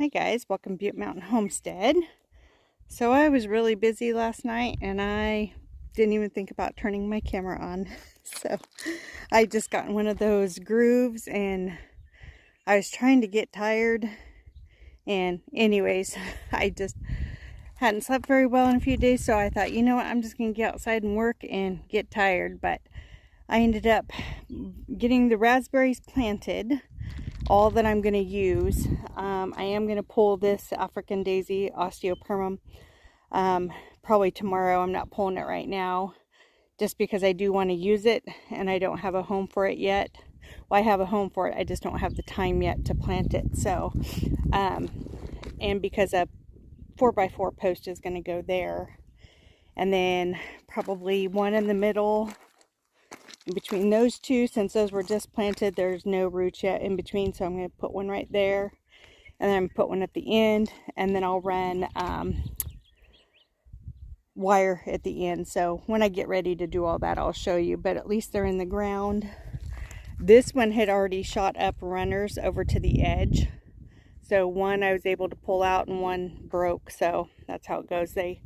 Hi guys, welcome to Butte Mountain Homestead. So I was really busy last night and I didn't even think about turning my camera on. So I just got in one of those grooves and I was trying to get tired. And anyways, I just hadn't slept very well in a few days, so I thought, you know what, I'm just going to get outside and work and get tired. But I ended up getting the raspberries planted, all that I'm going to use. I am going to pull this African daisy osteopermum probably tomorrow. I'm not pulling it right now just because I do want to use it and I don't have a home for it yet. Well, I have a home for it, I just don't have the time yet to plant it. So and because a 4x4 post is going to go there, and then probably one in the middle. In between those two, since those were just planted, there's no roots yet in between, so I'm going to put one right there, and then I'm going to put one at the end, and then I'll run wire at the end. So when I get ready to do all that, I'll show you, but at least they're in the ground. This one had already shot up runners over to the edge, so one I was able to pull out and one broke, so that's how it goes. They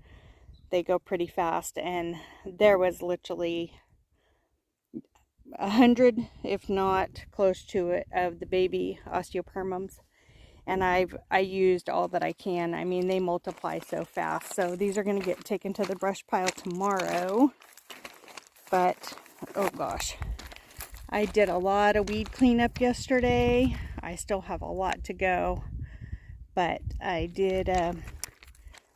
go pretty fast, and there was literally 100, if not close to it, of the baby osteopermums, and I used all that I can. I mean, they multiply so fast. So these are going to get taken to the brush pile tomorrow. But oh gosh, I did a lot of weed cleanup yesterday. I still have a lot to go, but I did.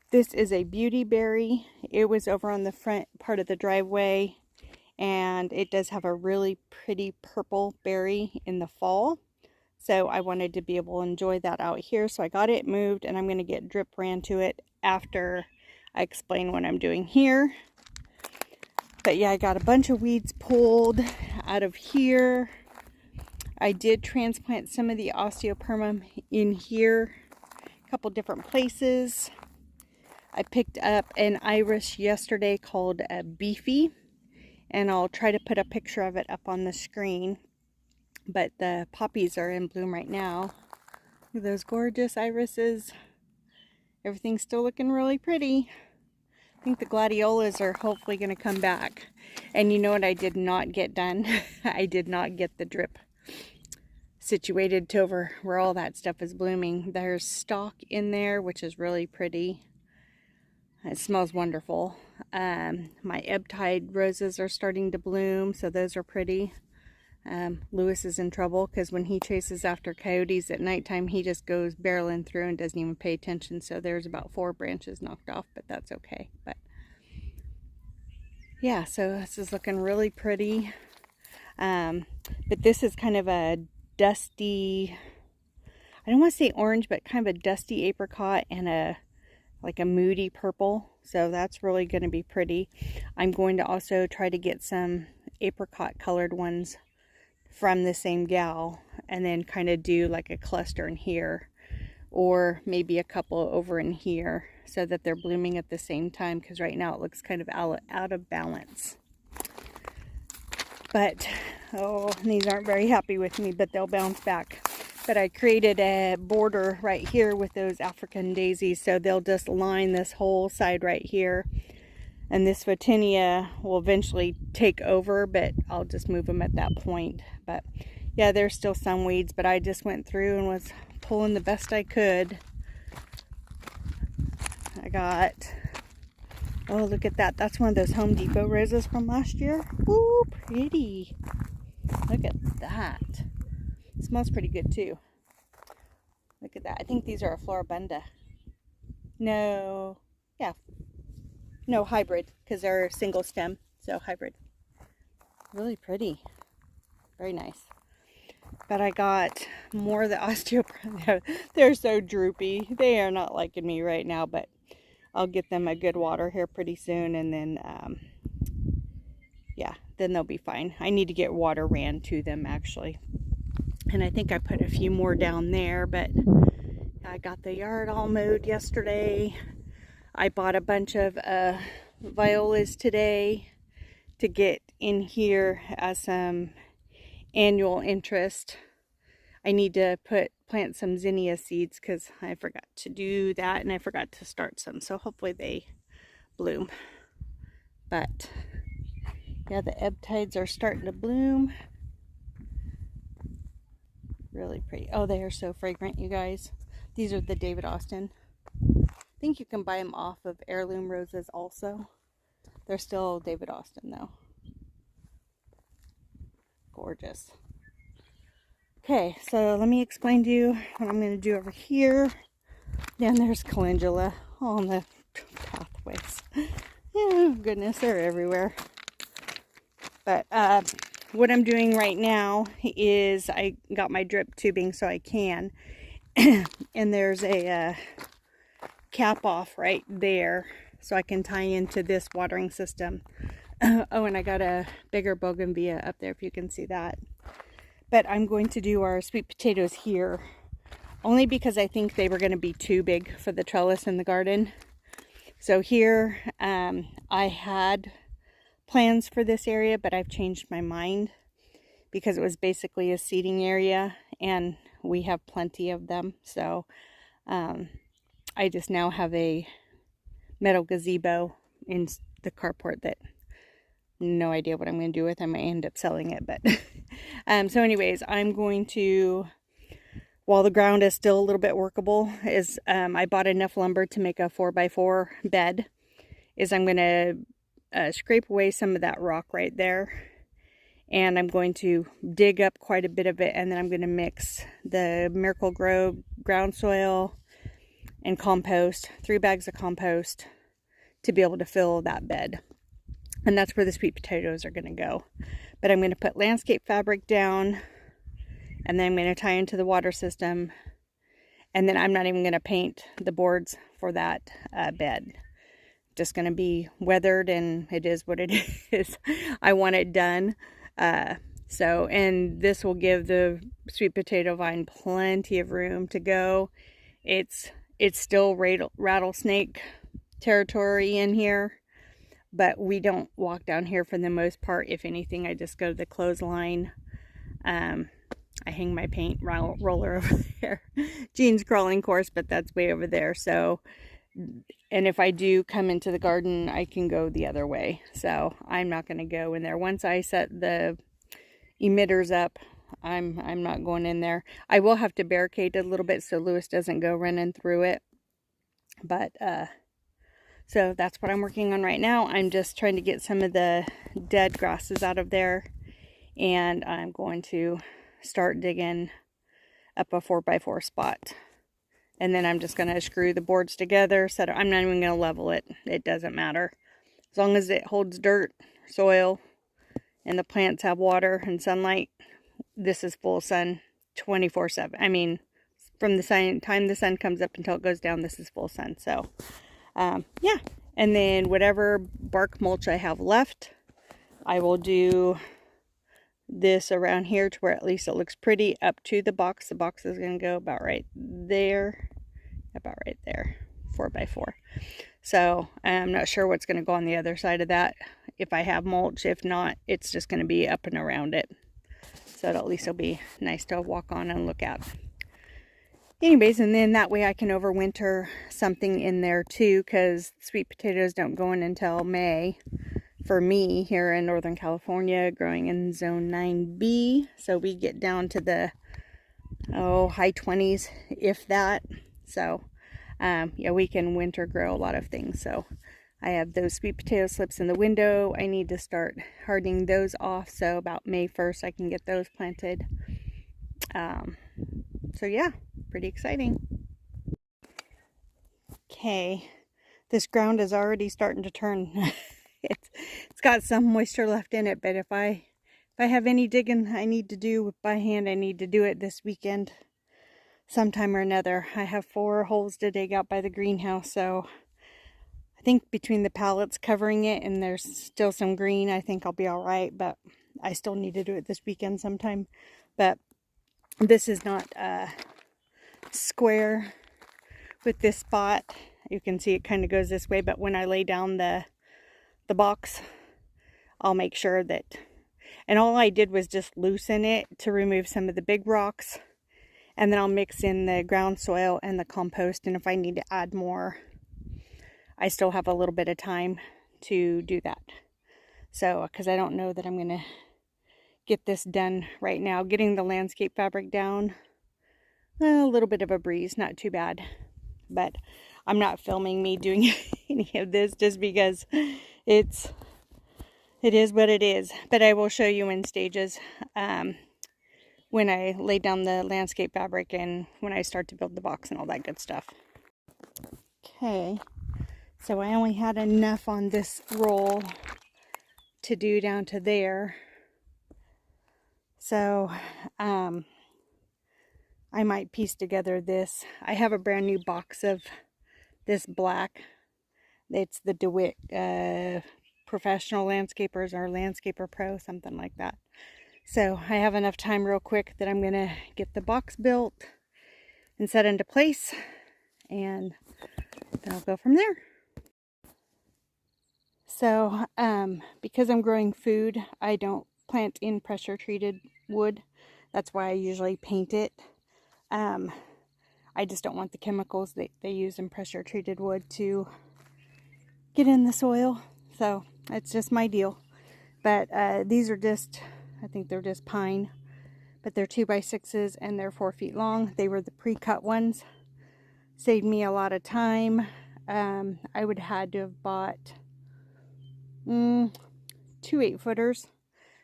This is a beauty berry. It was over on the front part of the driveway, and it does have a really pretty purple berry in the fall. So I wanted to be able to enjoy that out here. So I got it moved, and I'm going to get drip ran to it after I explain what I'm doing here. But yeah, I got a bunch of weeds pulled out of here. I did transplant some of the osteopermum in here, a couple different places. I picked up an iris yesterday called Beefy, and I'll try to put a picture of it up on the screen. But the poppies are in bloom right now. Look at those gorgeous irises. Everything's still looking really pretty. I think the gladiolas are hopefully going to come back. And you know what I did not get done? I did not get the drip situated to over where all that stuff is blooming. There's stalk in there, which is really pretty. It smells wonderful. My ebb tide roses are starting to bloom, so those are pretty. Lewis is in trouble because when he chases after coyotes at nighttime, he just goes barreling through and doesn't even pay attention. So there's about 4 branches knocked off, but that's okay. But yeah, so this is looking really pretty. But this is kind of a dusty, I don't want to say orange, but kind of a dusty apricot and like a moody purple. So that's really going to be pretty. I'm going to also try to get some apricot colored ones from the same gal, and then kind of do like a cluster in here, or maybe a couple over in here, so that they're blooming at the same time, because right now it looks kind of out of balance. But oh, these aren't very happy with me, but they'll bounce back. But I created a border right here with those African daisies, so they'll just line this whole side right here. And this Photinia will eventually take over, but I'll just move them at that point. But yeah, there's still some weeds, but I just went through and was pulling the best I could. I got, oh, look at that. That's one of those Home Depot roses from last year. Ooh, pretty. Look at that. It smells pretty good too. Look at that. I think these are a Floribunda. No, yeah. No, hybrid, because they're single stem, so hybrid. Really pretty. Very nice. But I got more of the osteopermum. They're so droopy. They are not liking me right now, but I'll get them a good water here pretty soon, and then, yeah, then they'll be fine. I need to get water ran to them, actually. And I think I put a few more down there, but I got the yard all mowed yesterday. I bought a bunch of violas today to get in here as some annual interest. I need to plant some zinnia seeds because I forgot to do that, and I forgot to start some. So hopefully they bloom. But yeah, the ebb tides are starting to bloom. Really pretty. Oh, they are so fragrant, you guys. These are the David Austin. I think you can buy them off of Heirloom Roses also. They're still David Austin though. Gorgeous. Okay, so let me explain to you what I'm going to do over here. Then there's calendula on the pathways. Yeah, goodness, they're everywhere. But what I'm doing right now is I got my drip tubing so I can. And there's a cap off right there so I can tie into this watering system. Oh, and I got a bigger bougainvillea up there if you can see that. But I'm going to do our sweet potatoes here only because I think they were going to be too big for the trellis in the garden. So here I had plans for this area, but I've changed my mind because it was basically a seating area and we have plenty of them. So I just now have a metal gazebo in the carport that no idea what I'm going to do with. I might end up selling it, but so anyways, I'm going to, while the ground is still a little bit workable, is I bought enough lumber to make a 4x4 bed, is I'm going to scrape away some of that rock right there, and I'm going to dig up quite a bit of it, and then I'm going to mix the Miracle-Gro ground soil and compost, 3 bags of compost, to be able to fill that bed. And that's where the sweet potatoes are going to go. But I'm going to put landscape fabric down, and then I'm going to tie into the water system, and then I'm not even going to paint the boards for that bed. Just going to be weathered, and it is what it is. I want it done. And this will give the sweet potato vine plenty of room to go. It's still rattlesnake territory in here, but we don't walk down here for the most part. If anything, I just go to the clothesline. I hang my paint roller over there. Jean's crawling course, but that's way over there. So, and if I do come into the garden, I can go the other way. So I'm not going to go in there. Once I set the emitters up, I'm not going in there. I will have to barricade it a little bit so Lewis doesn't go running through it. But so that's what I'm working on right now. I'm just trying to get some of the dead grasses out of there, and I'm going to start digging up a 4x4 spot. And then I'm just going to screw the boards together. I'm not even going to level it. It doesn't matter. As long as it holds dirt, soil, and the plants have water and sunlight, this is full sun 24/7. I mean, from the time the sun comes up until it goes down, this is full sun. So, yeah. And then whatever bark mulch I have left, I will do this around here to where at least it looks pretty up to the box. The box is going to go about right there. 4x4. So I'm not sure what's going to go on the other side of that, if I have mulch. If not, it's just going to be up and around it. So at least it'll be nice to walk on and look at. Anyways, and then that way I can overwinter something in there too, because sweet potatoes don't go in until May for me here in Northern California, growing in zone 9B. So we get down to the high 20s, if that. So yeah, we can winter grow a lot of things. So I have those sweet potato slips in the window. I need to start hardening those off, so about May 1st I can get those planted. So yeah, pretty exciting. Okay, this ground is already starting to turn. It's got some moisture left in it, but if I have any digging I need to do by hand, I need to do it this weekend sometime or another. I have 4 holes to dig out by the greenhouse, so I think between the pallets covering it and there's still some green, I think I'll be all right, but I still need to do it this weekend sometime. But this is not square with this spot. You can see it kind of goes this way, but when I lay down the box, I'll make sure that, and all I did was just loosen it to remove some of the big rocks And then I'll mix in the ground soil and the compost. And if I need to add more, I still have a little bit of time to do that. So, because I don't know that I'm going to get this done right now. Getting the landscape fabric down, a little bit of a breeze, not too bad. But I'm not filming me doing any of this just because it is what it is. But I will show you in stages when I lay down the landscape fabric and when I start to build the box and all that good stuff. Okay, so I only had enough on this roll to do down to there. So I might piece together this. I have a brand new box of this black. It's the DeWitt Professional Landscapers or Landscaper Pro, something like that. So I have enough time real quick that I'm going to get the box built and set into place, and then I'll go from there. So because I'm growing food, I don't plant in pressure treated wood. That's why I usually paint it. I just don't want the chemicals that they use in pressure treated wood to get in the soil. So that's just my deal. But these are just, I think they're just pine, but they're 2x6s and they're 4 feet long. They were the pre-cut ones. Saved me a lot of time. I would have had to have bought 2 8-footers,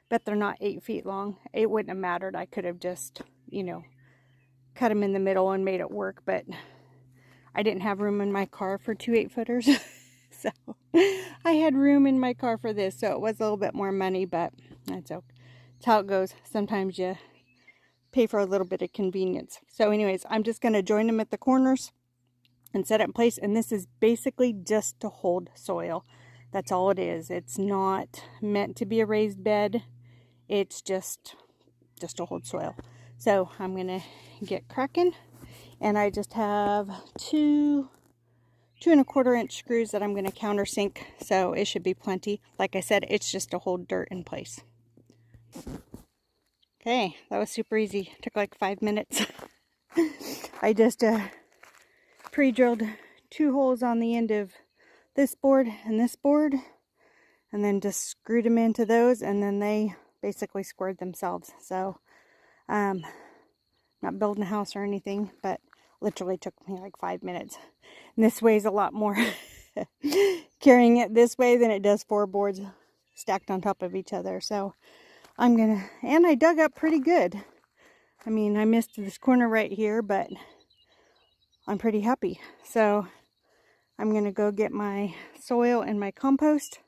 but they're not 8 feet long. It wouldn't have mattered. I could have just, you know, cut them in the middle and made it work, but I didn't have room in my car for 2 8-footers. So I had room in my car for this, so it was a little bit more money, but that's okay. That's how it goes. Sometimes you pay for a little bit of convenience. So anyways, I'm just going to join them at the corners and set it in place. And this is basically just to hold soil. That's all it is. It's not meant to be a raised bed. It's just to hold soil. So I'm going to get cracking. And I just have 2 2¼ inch screws that I'm going to countersink, so it should be plenty. Like I said, it's just to hold dirt in place. Okay, that was super easy. Took like 5 minutes. I just pre-drilled 2 holes on the end of this board and this board, and then just screwed them into those, and then they basically squared themselves. So not building a house or anything, but literally took me like 5 minutes. And this weighs a lot more carrying it this way than it does 4 boards stacked on top of each other. So I'm gonna, and I dug up pretty good. I mean, I missed this corner right here, but I'm pretty happy. So I'm gonna go get my soil and my compost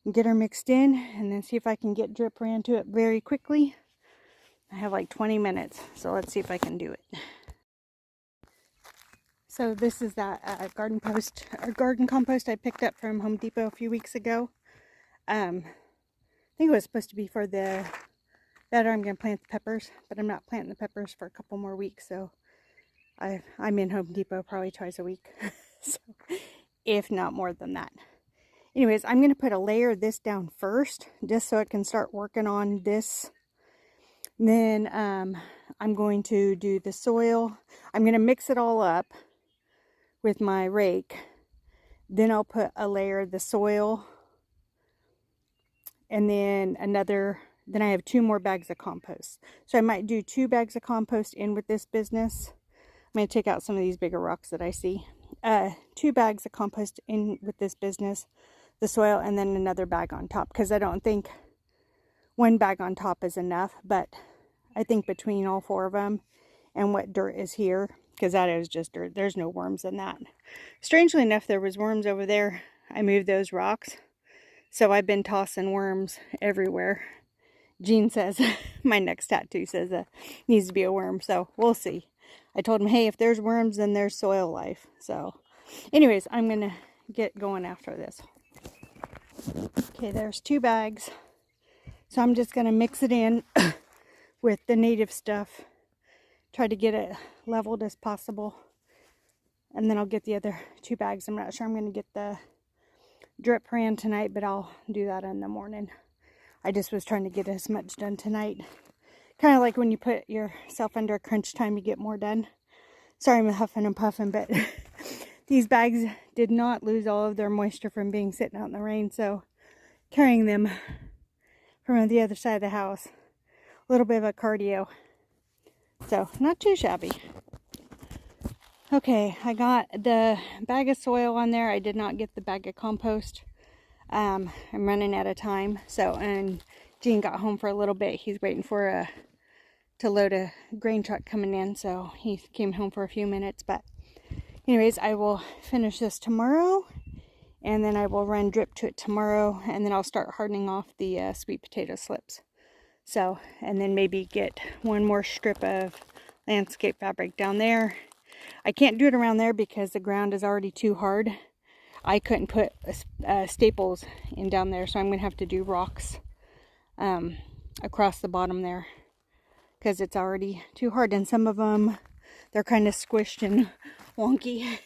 and get her mixed in, and then see if I can get drip ran to it very quickly. I have like 20 minutes, so let's see if I can do it. So this is that garden compost I picked up from Home Depot a few weeks ago. I think it was supposed to be for the better. I'm going to plant the peppers, but I'm not planting the peppers for a couple more weeks. So I'm in Home Depot probably twice a week, so, if not more than that. Anyways, I'm going to put a layer of this down first, just so it can start working on this. Then I'm going to do the soil. I'm going to mix it all up with my rake. Then I'll put a layer of the soil, and then then I have 2 more bags of compost. So I might do 2 bags of compost in with this business. I'm going to take out some of these bigger rocks that I see. 2 bags of compost in with this business, the soil, and then another bag on top, because I don't think 1 bag on top is enough, but I think between all 4 of them and what dirt is here, because that is just dirt. There's no worms in that. Strangely enough, there was worms over there. I moved those rocks, so I've been tossing worms everywhere. Gene says, my next tattoo says needs to be a worm, so we'll see. I told him, hey, if there's worms, then there's soil life. So anyways, I'm going to get going after this. Okay, there's 2 bags. So I'm just going to mix it in with the native stuff. Try to get it leveled as possible. And then I'll get the other 2 bags. I'm not sure I'm going to get the drip ran tonight, but I'll do that in the morning. I just was trying to get as much done tonight, Kind of like when you put yourself under crunch time, you get more done. Sorry, I'm huffing and puffing, but these bags did not lose all of their moisture from being sitting out in the rain. So carrying them from the other side of the house, a little bit of a cardio. So not too shabby. Okay, I got the bag of soil on there. I did not get the bag of compost. I'm running out of time. So, and Gene got home for a little bit. He's waiting for to load a grain truck coming in. So he came home for a few minutes. But anyways, I will finish this tomorrow. And then I will run drip to it tomorrow. And then I'll start hardening off the sweet potato slips. So, and then maybe get one more strip of landscape fabric down there. I can't do it around there because the ground is already too hard. I couldn't put staples in down there, so I'm going to have to do rocks across the bottom there because it's already too hard. And some of them, they're kind of squished and wonky.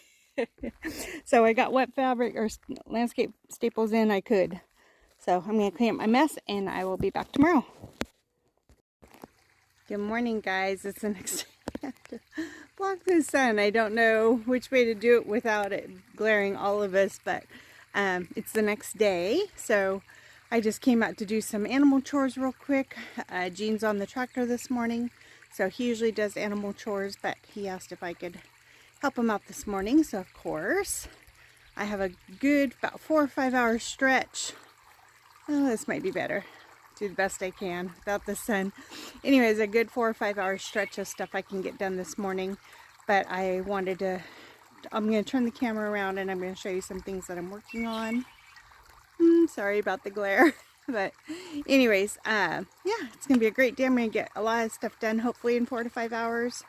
So I got wet fabric or landscape staples in, I could. So I'm going to clean up my mess and I will be back tomorrow. Good morning, guys. It's the next day to block the sun. I don't know which way to do it without it glaring all of us, but it's the next day. So I just came out to do some animal chores real quick. Gene's on the tractor this morning, so he usually does animal chores, but he asked if I could help him out this morning. So of course, I have a good about 4 or 5 hour stretch. Oh, this might be better. Do the best I can without the sun. Anyways, a good 4 or 5 hour stretch of stuff I can get done this morning. But I wanted to, I'm going to turn the camera around and I'm going to show you some things that I'm working on. Sorry about the glare. But anyways, yeah, it's going to be a great day. I'm going to get a lot of stuff done, hopefully in 4 to 5 hours.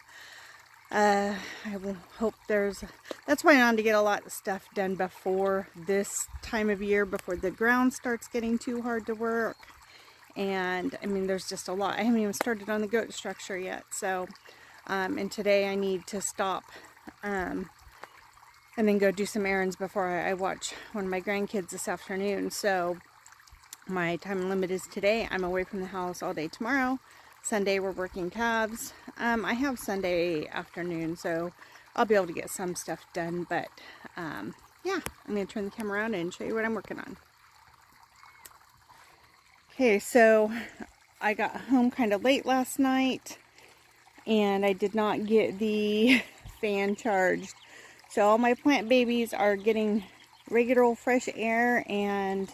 I will hope that's why I want to get a lot of stuff done before this time of year, before the ground starts getting too hard to work. And I mean, there's just a lot. I haven't even started on the goat structure yet. So, and today I need to stop and then go do some errands before I watch one of my grandkids this afternoon. So my time limit is today. I'm away from the house all day tomorrow. Sunday we're working calves. I have Sunday afternoon, so I'll be able to get some stuff done. But yeah, I'm going to turn the camera around and show you what I'm working on. Okay, so I got home kind of late last night and I did not get the fan charged. So all my plant babies are getting regular old fresh air and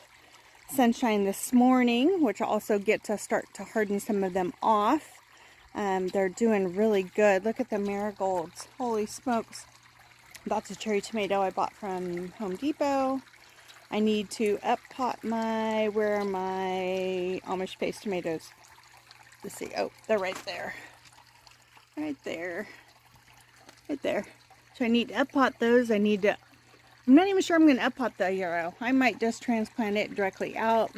sunshine this morning, which also get to start to harden some of them off. They're doing really good. Look at the marigolds. Holy smokes. That's a cherry tomato I bought from Home Depot. I need to up pot where are my Amish paste tomatoes? Let's see. Oh, they're right there. Right there. Right there. So I need to up pot those. I'm not even sure I'm going to up pot the yarrow. I might just transplant it directly out.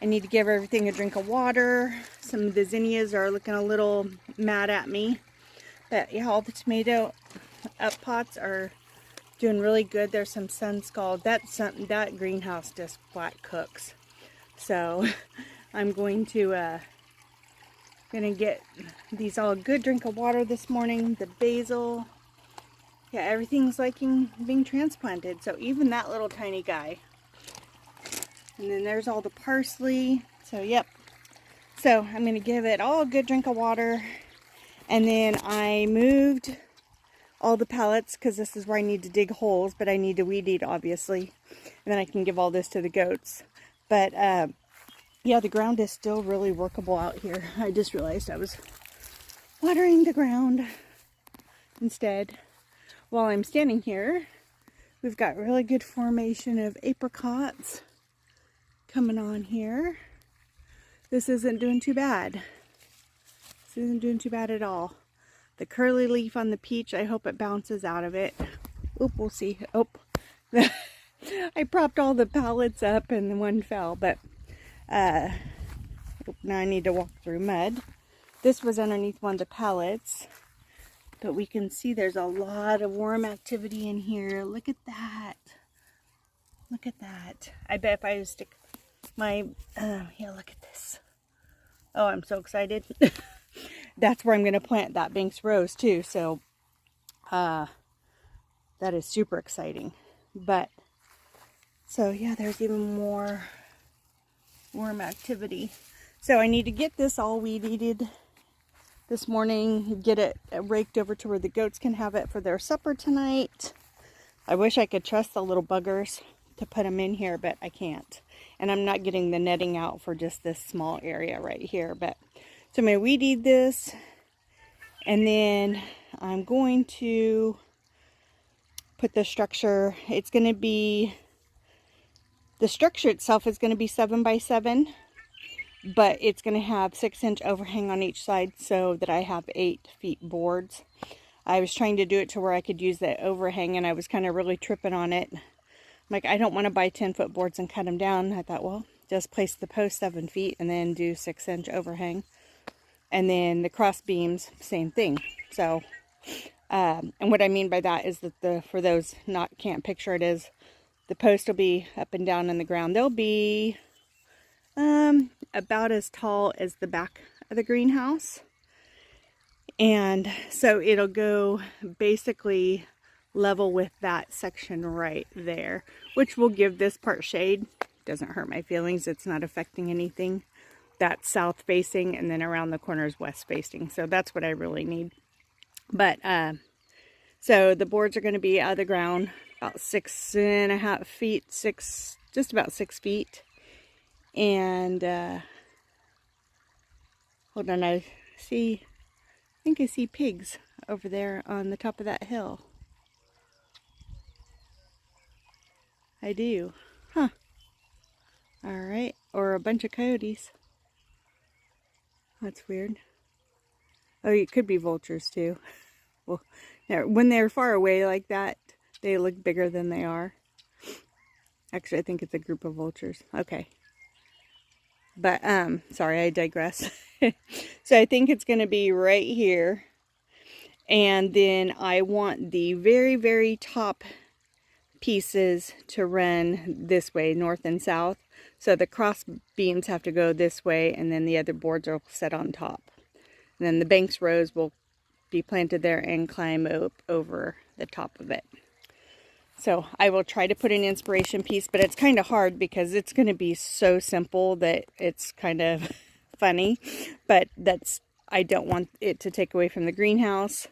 I need to give everything a drink of water. Some of the zinnias are looking a little mad at me. But yeah, all the tomato up pots are doing really good. There's some sun scald. That greenhouse just flat cooks. So I'm going to get these all a good drink of water this morning. The basil, yeah, everything's being transplanted. So even that little tiny guy. And then there's all the parsley. So yep. So I'm going to give it all a good drink of water. And then I moved all the pallets because this is where I need to dig holes, but I need to weed eat obviously, and then I can give all this to the goats. But yeah, the ground is still really workable out here. I just realized I was watering the ground instead. While I'm standing here, we've got really good formation of apricots coming on here. This isn't doing too bad. This isn't doing too bad at all. The curly leaf on the peach, I hope it bounces out of it. Oop, we'll see. Oh, I propped all the pallets up and the one fell, but now I need to walk through mud. This was underneath one of the pallets, but we can see there's a lot of worm activity in here. Look at that. Look at that. I bet if I stick my, yeah, look at this. Oh, I'm so excited. that's where I'm going to plant that Banks Rose too. So that is super exciting. But so yeah, there's even more worm activity. So I need to get this all weed-eated this morning, get it raked over to where the goats can have it for their supper tonight. I wish I could trust the little buggers to put them in here, but I can't. And I'm not getting the netting out for just this small area right here. But so I'm going to weed eat this, and then I'm going to put the structure. It's going to be, the structure itself is going to be 7 by 7, but it's going to have 6-inch overhang on each side so that I have 8 feet boards. I was trying to do it to where I could use that overhang, and I was kind of really tripping on it. I'm like, I don't want to buy 10-foot boards and cut them down. I thought, well, just place the post 7 feet and then do 6-inch overhang. And then the cross beams, same thing. So, and what I mean by that is that for those can't picture it, is the post will be up and down in the ground. They'll be about as tall as the back of the greenhouse. And so it'll go basically level with that section right there, which will give this part shade. Doesn't hurt my feelings. It's not affecting anything. That's south facing, and then around the corner is west facing. So that's what I really need. But so the boards are going to be out of the ground about 6.5 feet, just about 6 feet. And hold on, I think I see pigs over there on the top of that hill. I do. Huh. Alright. Or a bunch of coyotes. That's weird. Oh, it could be vultures too. Well, when they're far away like that, they look bigger than they are. Actually, I think it's a group of vultures. Okay. But, sorry, I digress. So I think it's going to be right here. And then I want the very, very top pieces to run this way, north and south. So the cross beams have to go this way, and then the other boards are set on top. And then the Banks Rose will be planted there and climb up over the top of it. So I will try to put an inspiration piece, but it's kind of hard because it's going to be so simple that it's kind of funny. But I don't want it to take away from the greenhouse,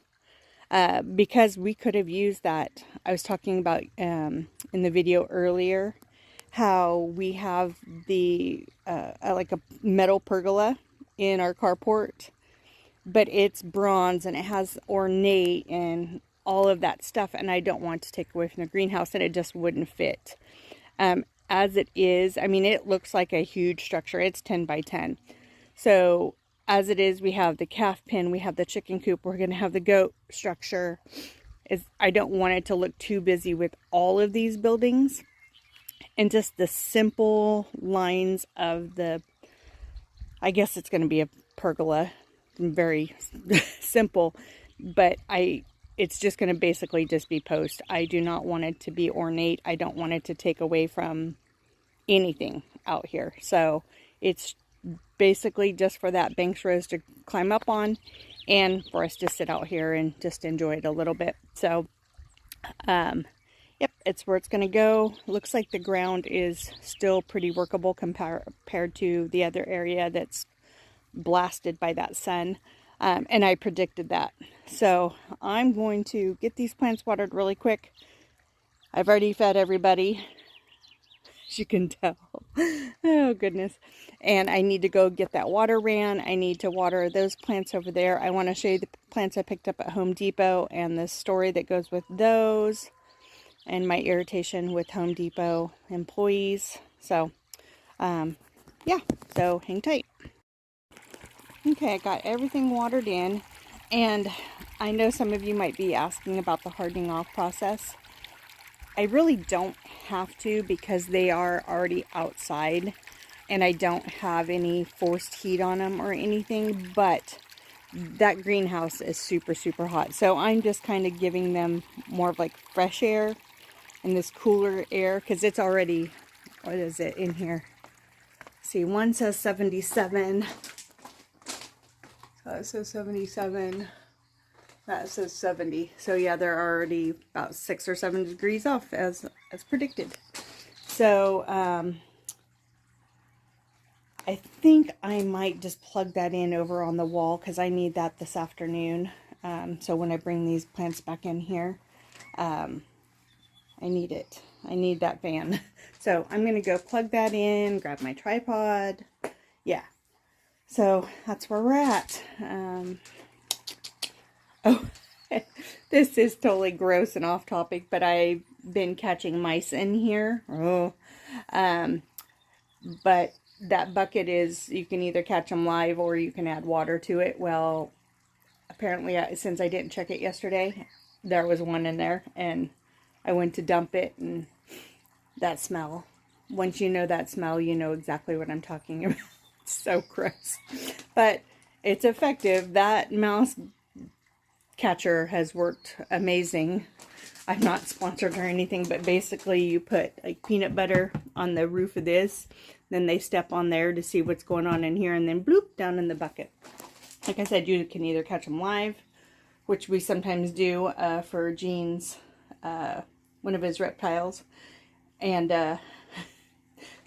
because we could have used that. I was talking about in the video earlier how we have the like a metal pergola in our carport, but it's bronze and it has ornate and all of that stuff, and I don't want to take away from the greenhouse, and it just wouldn't fit. As it is, I mean, it looks like a huge structure. It's 10 by 10. So as it is, we have the calf pen, we have the chicken coop, we're going to have the goat structure. I don't want it to look too busy with all of these buildings, and just the simple lines of I guess it's going to be a pergola, very simple, but it's just going to basically just be post. I do not want it to be ornate. I don't want it to take away from anything out here. So it's basically just for that Banks Rose to climb up on, and for us to sit out here and just enjoy it a little bit. So, yep, it's where it's going to go. Looks like the ground is still pretty workable compared to the other area that's blasted by that sun. And I predicted that. So I'm going to get these plants watered really quick. I've already fed everybody, as you can tell. Oh, goodness. And I need to go get that water ran. I need to water those plants over there. I want to show you the plants I picked up at Home Depot and the story that goes with those, and my irritation with Home Depot employees. So, yeah, so hang tight. Okay, I got everything watered in, and I know some of you might be asking about the hardening off process. I really don't have to, because they are already outside and I don't have any forced heat on them or anything, but that greenhouse is super, super hot. So I'm just kind of giving them more of like fresh air and this cooler air, because it's already, what is it in here? See, one says 77. It says 77. That says 70. So yeah, they're already about 6 or 7 degrees off as predicted. So I think I might just plug that in over on the wall because I need that this afternoon. So when I bring these plants back in here, I need it. I need that fan. So I'm going to go plug that in, grab my tripod. Yeah. So that's where we're at. Oh, this is totally gross and off topic, but I've been catching mice in here. Oh, but that bucket is, you can either catch them live or you can add water to it. Well, apparently since I didn't check it yesterday, there was one in there and I went to dump it, and that smell, once you know that smell, you know exactly what I'm talking about. It's so gross, but it's effective. That mouse catcher has worked amazing. I'm not sponsored or anything, but basically you put like peanut butter on the roof of this, then they step on there to see what's going on in here, and then bloop, down in the bucket. Like I said, you can either catch them live, which we sometimes do for Gene's, one of his reptiles, and the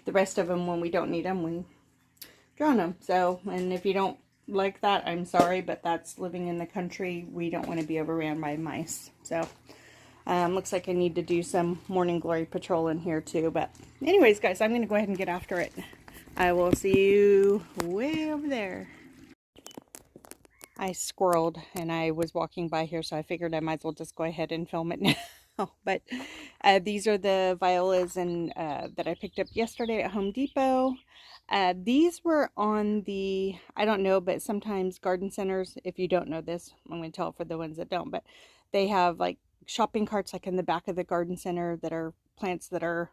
rest of them, when we don't need them, we drown them. So, and if you don't like that, I'm sorry, but that's living in the country. We don't want to be overran by mice. So looks like I need to do some morning glory patrol in here too. But anyways, guys, I'm going to go ahead and get after it. I will see you way over there. I squirreled and I was walking by here, so I figured I might as well just go ahead and film it now. But these are the violas and that I picked up yesterday at Home Depot. These were on the, I don't know, but sometimes garden centers, if you don't know this, I'm going to tell it for the ones that don't, but they have like shopping carts like in the back of the garden center that are plants that are,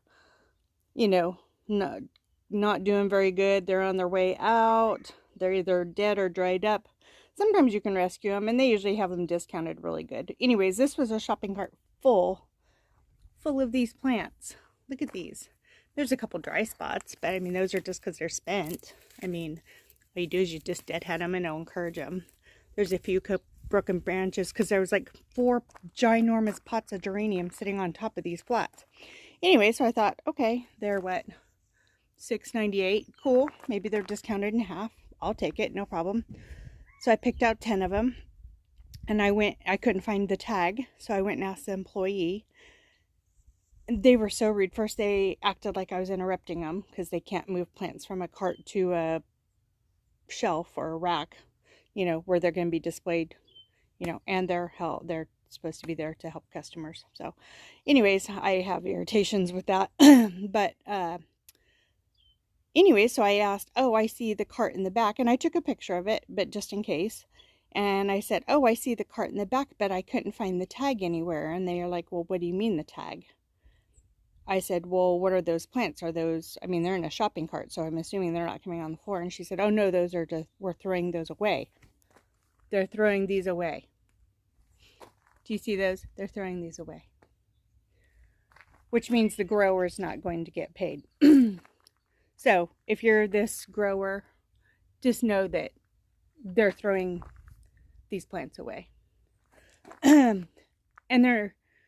you know, not doing very good. They're on their way out. They're either dead or dried up. Sometimes you can rescue them, and they usually have them discounted really good. Anyways, this was a shopping cart full of these plants. Look at these. There's a couple dry spots, but I mean, those are just because they're spent. I mean, what you do is you just deadhead them and don't encourage them. There's a few broken branches because there was like 4 ginormous pots of geranium sitting on top of these flats. Anyway, so I thought, okay, they're what, $6.98. Cool. Maybe they're discounted in half. I'll take it, no problem. So I picked out 10 of them, and I couldn't find the tag, so I went and asked the employee. They were so rude. First, they acted like I was interrupting them because they can't move plants from a cart to a shelf or a rack, you know, where they're going to be displayed, you know, and they're supposed to be there to help customers. So anyways, I have irritations with that. But anyway, so I asked, oh, I see the cart in the back, and I took a picture of it, but just in case. And I said, oh, I see the cart in the back, but I couldn't find the tag anywhere. And they are like, well, what do you mean the tag? I said, well, what are those plants? Are those, I mean, they're in a shopping cart, so I'm assuming they're not coming on the floor. And she said, oh, no, those are just, we're throwing those away. They're throwing these away. Do you see those? They're throwing these away. Which means the grower is not going to get paid. So if you're this grower, just know that they're throwing these plants away. And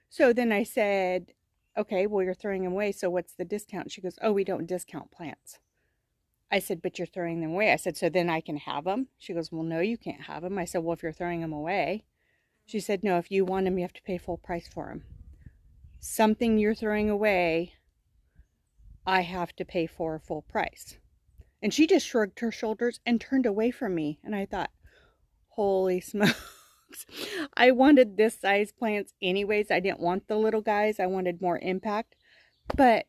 so then I said, okay, well, you're throwing them away, so what's the discount? She goes, oh, we don't discount plants. I said, but you're throwing them away. I said, so then I can have them? She goes, well, no, you can't have them. I said, well, if you're throwing them away. She said, no, if you want them, you have to pay full price for them. Something you're throwing away, I have to pay for full price. And she just shrugged her shoulders and turned away from me. And I thought, holy smokes. I wanted this size plants anyways. I didn't want the little guys. I wanted more impact. But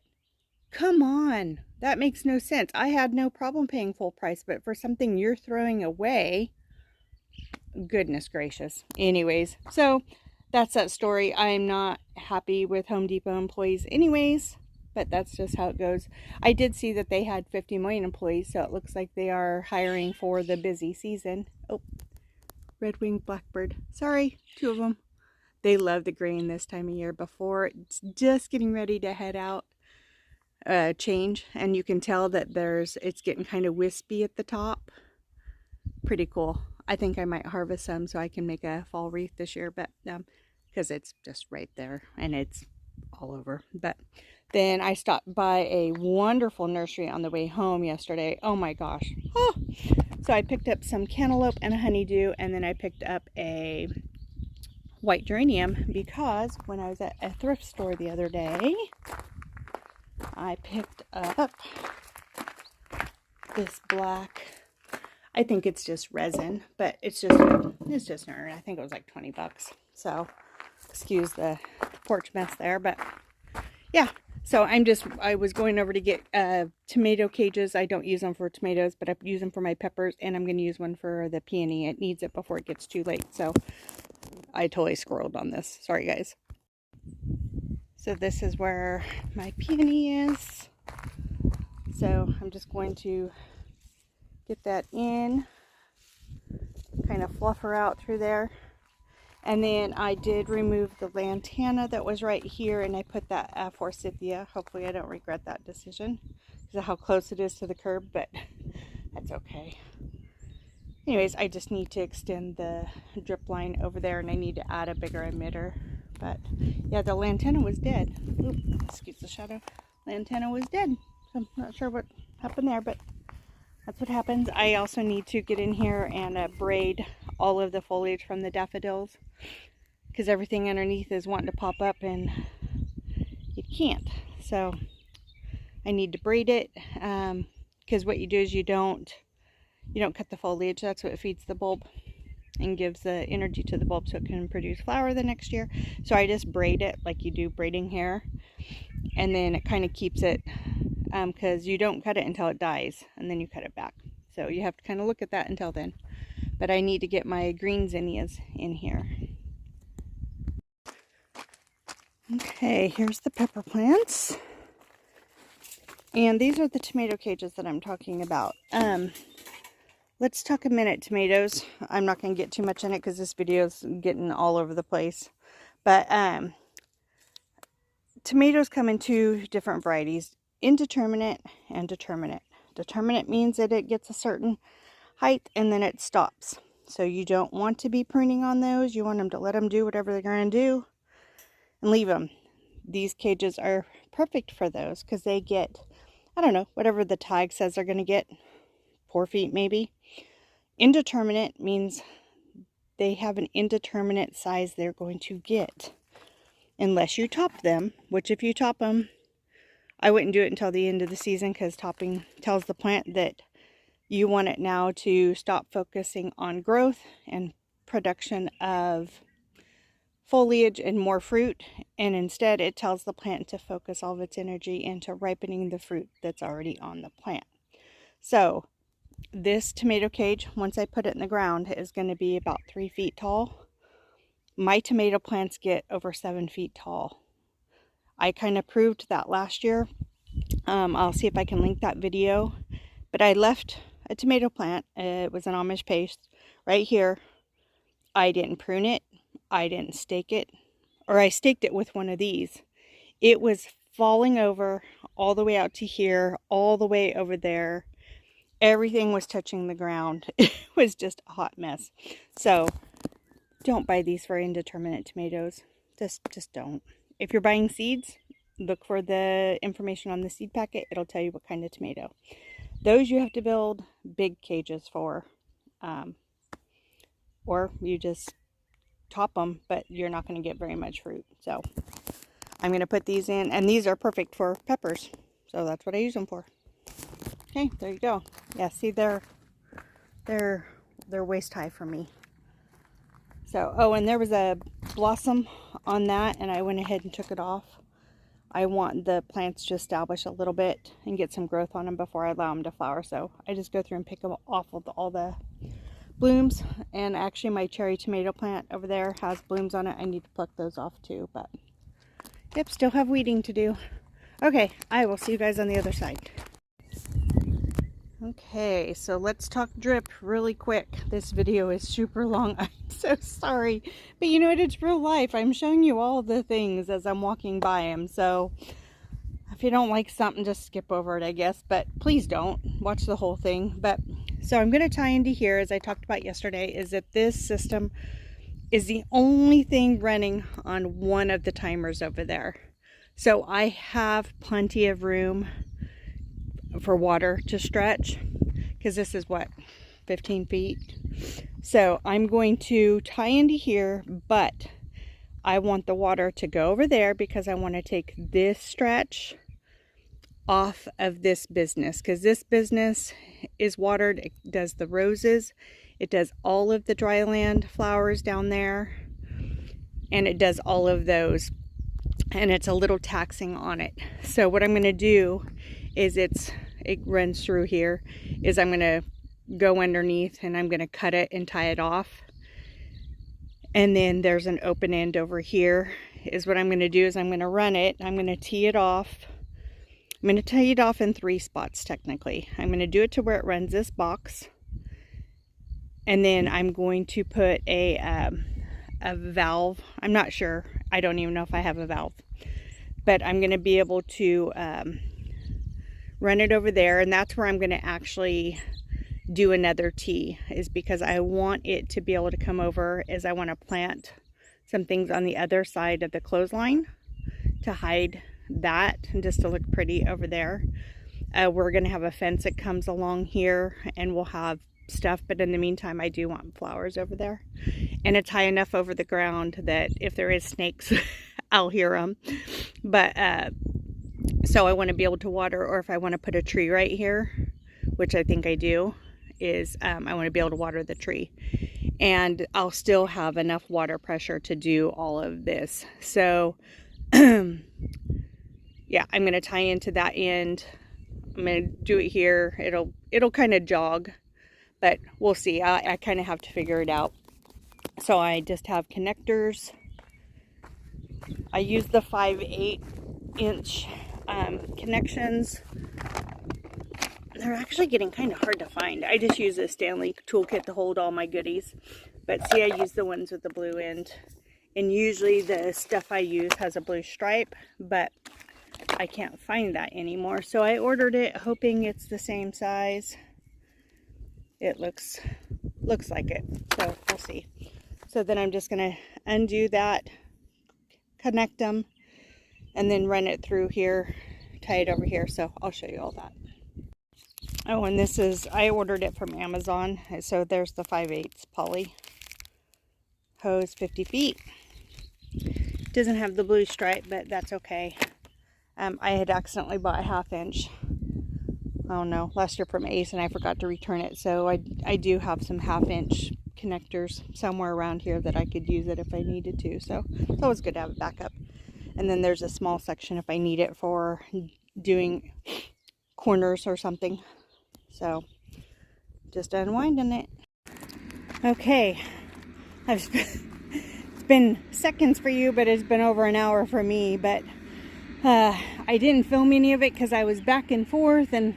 come on. That makes no sense. I had no problem paying full price. But for something you're throwing away, goodness gracious. Anyways, so that's that story. I'm not happy with Home Depot employees anyways. But that's just how it goes. I did see that they had 50 million employees, so it looks like they are hiring for the busy season. Oh, red-winged blackbird. Sorry, 2 of them. They love the green this time of year before it's just getting ready to head out, change. And you can tell that it's getting kind of wispy at the top. Pretty cool. I think I might harvest some so I can make a fall wreath this year, but because it's just right there and it's all over. But then I stopped by a wonderful nursery on the way home yesterday. Oh my gosh. Oh. So I picked up some cantaloupe and a honeydew, and then I picked up a white geranium because when I was at a thrift store the other day, I picked up this black, I think it's just resin, but it's just nerd. I think it was like 20 bucks. So excuse the porch mess there, but yeah. So I was going over to get tomato cages. I don't use them for tomatoes, but I use them for my peppers, and I'm going to use one for the peony. It needs it before it gets too late. So I totally squirreled on this. Sorry, guys. So this is where my peony is. So I'm just going to get that in, kind of fluff her out through there. And then I did remove the lantana that was right here, and I put that forsythia. Hopefully I don't regret that decision because of how close it is to the curb, but that's okay. Anyways, I just need to extend the drip line over there, and I need to add a bigger emitter. But yeah, the lantana was dead. Oop, excuse the shadow. Lantana was dead. So I'm not sure what happened there, but that's what happens. I also need to get in here and braid all of the foliage from the daffodils because everything underneath is wanting to pop up and you can't. So I need to braid it because what you do is you don't cut the foliage. That's what feeds the bulb and gives the energy to the bulb so it can produce flower the next year. So I just braid it like you do braiding hair, and then it kind of keeps it because you don't cut it until it dies and then you cut it back. So you have to kind of look at that until then. But I need to get my green zinnias in here. Okay, here's the pepper plants. And these are the tomato cages that I'm talking about. Let's talk a minute tomatoes. I'm not going to get too much in it because this video is getting all over the place. But tomatoes come in two different varieties, indeterminate and determinate. Determinate means that it gets a certain height and then it stops. So you don't want to be pruning on those. You want them to let them do whatever they're going to do and leave them. These cages are perfect for those because they get, I don't know, whatever the tag says they're going to get, 4 feet maybe. Indeterminate means they have an indeterminate size they're going to get unless you top them, which if you top them, I wouldn't do it until the end of the season because topping tells the plant that you want it now to stop focusing on growth and production of foliage and more fruit, and instead it tells the plant to focus all of its energy into ripening the fruit that's already on the plant. So this tomato cage, once I put it in the ground, is going to be about 3 feet tall. My tomato plants get over 7 feet tall. I kind of proved that last year. I'll see if I can link that video. But I left a tomato plant. It was an Amish paste right here. I didn't prune it. I didn't stake it. Or I staked it with one of these. It was falling over all the way out to here, all the way over there. Everything was touching the ground. It was just a hot mess. So don't buy these for indeterminate tomatoes. Just don't. If you're buying seeds, look for the information on the seed packet. It'll tell you what kind of tomato. Those you have to build big cages for. Or you just top them, but you're not going to get very much fruit. So I'm going to put these in, and these are perfect for peppers. So that's what I use them for. Okay, there you go. Yeah, see, they're waist high for me. So, oh, and there was a blossom on that, and I went ahead and took it off. I want the plants to establish a little bit and get some growth on them before I allow them to flower. So I just go through and pick them off of all the blooms. And actually my cherry tomato plant over there has blooms on it. I need to pluck those off too, but yep, still have weeding to do. Okay, I will see you guys on the other side. Okay, so let's talk drip really quick. This video is super long. I'm so sorry. But you know what? It's real life. I'm showing you all the things as I'm walking by them. So if you don't like something, just skip over it, I guess, but please don't watch the whole thing. But so I'm going to tie into here, as I talked about yesterday, is that this system is the only thing running on one of the timers over there. So I have plenty of room for water to stretch, because this is what, 15 feet. So I'm going to tie into here, but I want the water to go over there because I want to take this stretch off of this business, because this business is watered. It does the roses, it does all of the dryland flowers down there, and it does all of those, and it's a little taxing on it. So what I'm going to do is, it runs through here, is I'm going to go underneath and I'm going to cut it and tie it off. And then there's an open end over here. Is what I'm going to do is I'm going to run it. I'm going to tee it off. I'm going to tee it off in 3 spots technically. I'm going to do it to where it runs this box. And then I'm going to put a valve. I'm not sure. I don't even know if I have a valve. But I'm going to be able to run it over there. And that's where I'm going to actually do another tee, is because I want it to be able to come over, as I want to plant some things on the other side of the clothesline to hide that and just to look pretty over there. We're going to have a fence that comes along here, and we'll have stuff, but in the meantime I do want flowers over there, and it's high enough over the ground that if there is snakes I'll hear them. But so I want to be able to water, or if I want to put a tree right here, which I think I do, is I want to be able to water the tree, and I'll still have enough water pressure to do all of this. So yeah, I'm going to tie into that end. I'm going to do it here. It'll kind of jog, but we'll see. I kind of have to figure it out. So I just have connectors. I use the 5/8 inch connections. They're actually getting kind of hard to find. I just use a Stanley toolkit to hold all my goodies. But see, I use the ones with the blue end. And usually the stuff I use has a blue stripe, but I can't find that anymore. So I ordered it hoping it's the same size. It looks like it. So we'll see. So then I'm just going to undo that, connect them, and then run it through here, tie it over here. So I'll show you all that. Oh, and this is, I ordered it from Amazon. So there's the 5/8 poly hose, 50 feet. Doesn't have the blue stripe, but that's okay. I had accidentally bought a 1/2 inch, I don't know, last year from Ace, and I forgot to return it. So I do have some 1/2 inch connectors somewhere around here that I could use it if I needed to. So it's always good to have a backup. And then there's a small section if I need it for doing corners or something. So just unwinding it. Okay, it's been seconds for you, but it's been over an hour for me. But I didn't film any of it because I was back and forth and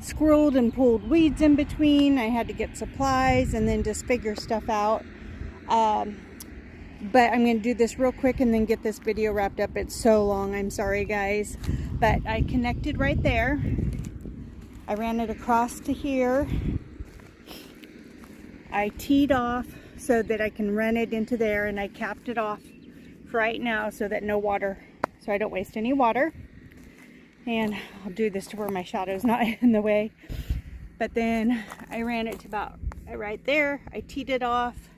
squirreled and pulled weeds in between. I had to get supplies and then just figure stuff out. But I'm going to do this real quick and then get this video wrapped up. It's so long, I'm sorry guys. But I connected right there. I ran it across to here. I teed off so that I can run it into there, and I capped it off for right now so that no water, so I don't waste any water. And I'll do this to where my shadow's not in the way. But then I ran it to about right there. I teed it off,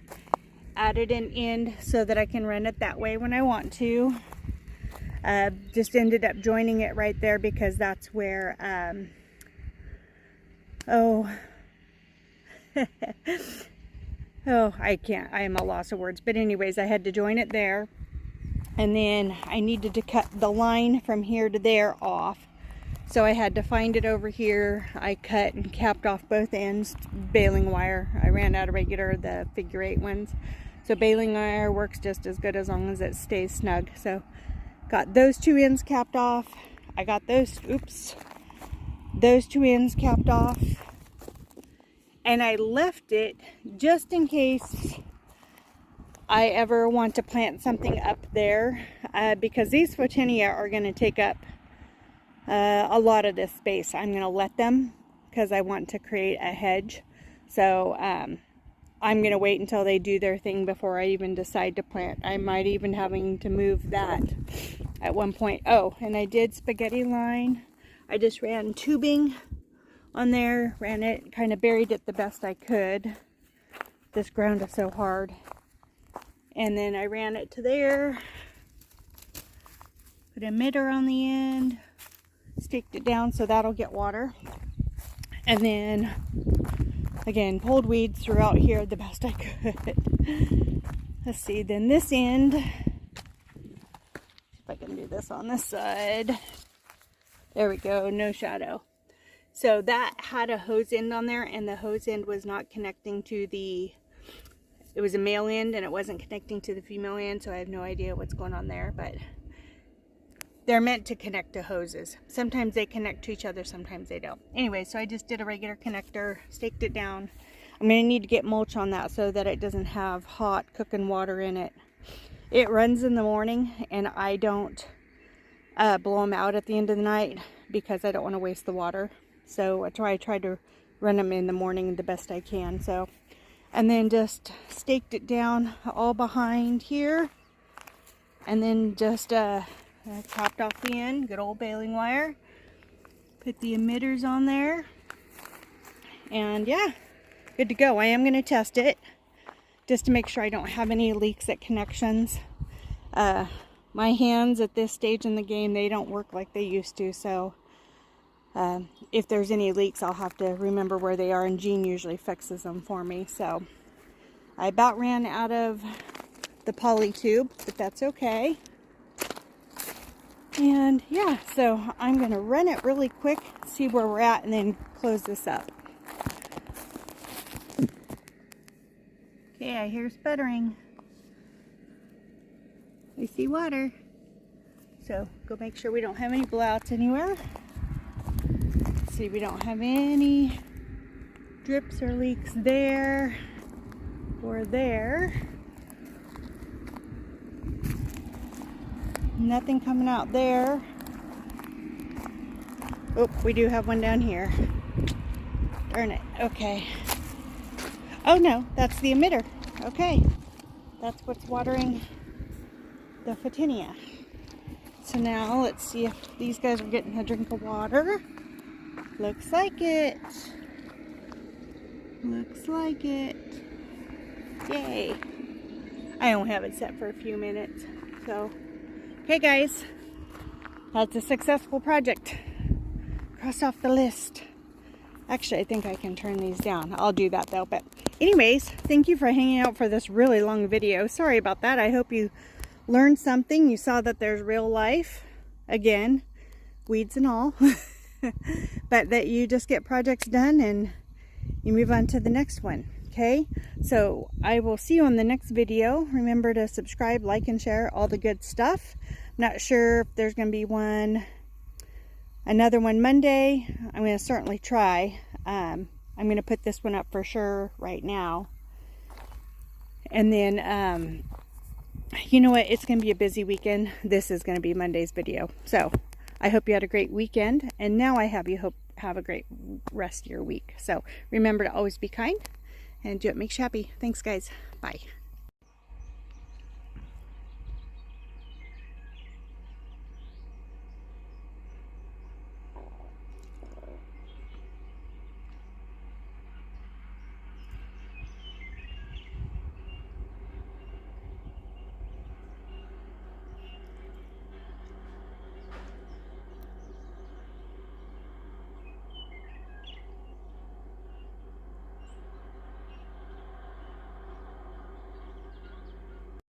added an end so that I can run it that way when I want to. Just ended up joining it right there because that's where oh, I can't, I am a loss of words. But anyways, I had to join it there. And then I needed to cut the line from here to there off. So I had to find it over here. I cut and capped off both ends, baling wire. I ran out of regular, the figure 8 ones. So baling wire works just as good as long as it stays snug. So got those 2 ends capped off. I got those, those 2 ends capped off. And I left it just in case I ever want to plant something up there, because these Photinia are going to take up a lot of this space. I'm going to let them because I want to create a hedge. So I'm going to wait until they do their thing before I even decide to plant. I might even having to move that at one point. Oh, and I did spaghetti line. I just ran tubing on there, ran it, kind of buried it the best I could. This ground is so hard. And then I ran it to there, put a emitter on the end, staked it down so that'll get water. And then, again, pulled weeds throughout here the best I could. Let's see, then this end, see if I can do this on this side. There we go, no shadow. So that had a hose end on there, and the hose end was not connecting to the, it was a male end and it wasn't connecting to the female end, so I have no idea what's going on there, but they're meant to connect to hoses. Sometimes they connect to each other, sometimes they don't. Anyway, so I just did a regular connector, staked it down. I'm going to need to get mulch on that so that it doesn't have hot cooking water in it. It runs in the morning, and I don't blow them out at the end of the night because I don't want to waste the water. So I try to run them in the morning the best I can. So, and then just staked it down all behind here, and then just chopped off the end, good old baling wire, put the emitters on there, and yeah, good to go. I am going to test it just to make sure I don't have any leaks at connections. My hands at this stage in the game, they don't work like they used to, so if there's any leaks, I'll have to remember where they are, and Jean usually fixes them for me. So I about ran out of the poly tube, but that's okay. And yeah, so I'm going to run it really quick, see where we're at, and then close this up. Okay, I hear sputtering. I see water. So go make sure we don't have any blowouts anywhere. See, we don't have any drips or leaks there or there. Nothing coming out there. Oh, we do have one down here. Darn it. Okay. Oh no, that's the emitter. Okay. That's what's watering the Photinia. So now let's see if these guys are getting a drink of water. Looks like it. Looks like it. Yay. I only have it set for a few minutes. So, okay guys. That's a successful project. Cross off the list. Actually, I think I can turn these down. I'll do that though. But anyways, thank you for hanging out for this really long video. Sorry about that. I hope you learned something. You saw that there's real life. Again, weeds and all. But that you just get projects done and you move on to the next one. Okay, so I will see you on the next video. Remember to subscribe, like, and share all the good stuff. I'm not sure if there's going to be another one Monday. I'm going to certainly try. I'm going to put this one up for sure right now. And then, you know what? It's going to be a busy weekend. This is going to be Monday's video. So I hope you had a great weekend, and now I have a great rest of your week. So remember to always be kind and do what makes you happy. Thanks guys. Bye.